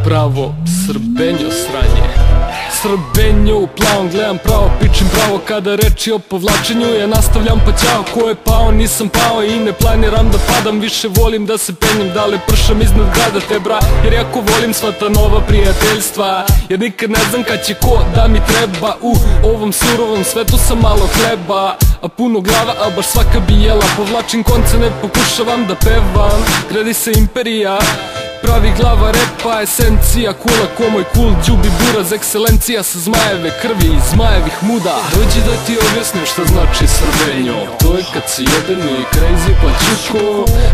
pravo srbenjo sranje. Srbenjo u plavom, gledam pravo, pičim pravo. Kada reči o povlačenju, ja nastavljam pa ćao. Ko je pao, nisam pao i ne planiram da padam. Više volim da se penjem, da li pršam iznad grada te bra. Jer jako volim sva ta nova prijateljstva, jer nikad ne znam kad će ko da mi treba. U ovom surovom svetu sam malo hleba, a puno glava, a baš svaka bi jela. Povlačim konce, ne pokušavam da pevam. Gradi se imperija, pravi glava repa, esencija kula ko moj kul, đubi buraz, ekscelencija sa zmajeve krvi i zmajevih muda. Dođi da ti objasnim šta znači srbenjo. To je kad si jedan i crazy pa čuko.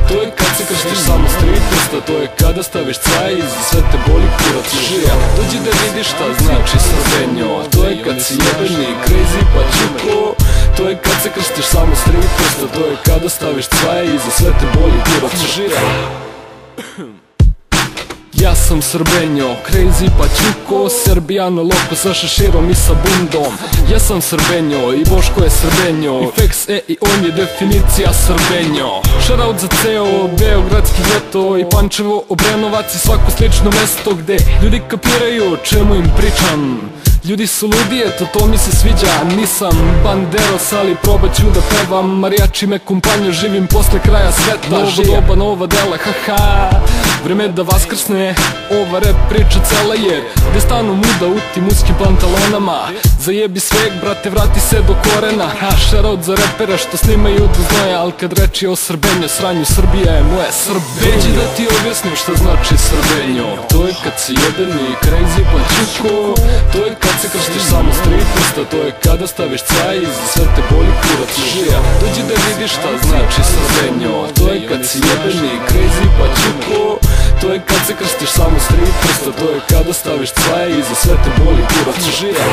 To je kad se krštiš samo s 3 prsta. To je kada staviš caj i za sve te boli kurac i žija. Dođi da vidiš šta znači srbenjo. To je kad si jedan i crazy pa čuko. To je kad se krštiš samo s 3 prsta. To je kada staviš caj i za sve te boli kurac i žija. Ja sam srbenjo, crazy pačuko, serbijano loko sa šeširom i sa bundom. Ja sam srbenjo i Boško je srbenjo, i Fex i on je definicija srbenjo. Shoutout za ceo beogradski geto i Pančevo, Obrenovac i svako slično mesto gde ljudi kapiraju čemu im pričam. Ljudi su ludi, eto to mi se sviđa. Nisam banderos, ali probat ću da pevam. Marijači me kompanju, živim posle kraja sveta. Novo doba, nova dela, haha. Vreme da vaskrsne, ova rap priča cela je. Gde stanu muda u tim uskim pantalonama. Zajebi sveg, brate, vrati se do korena. Shoutout za repera što snimaju do znoja. Al kad reči o srbenju, sranju, Srbija je moje srbenjo. Dođi da ti objasnim šta znači srbenjo. To je kad si jedan i crazy pa čuko. To je kad se krštiš samo s 3 prsta. To je kada staviš caj i za sve te boli kurac i žija. Dođi da vidiš šta znači srbenjo. To je kad si jedan i crazy pa čuko. To je kad se krštiš samo s 3 prsta. To je kada staviš caj i za sve te boli kurac i žija.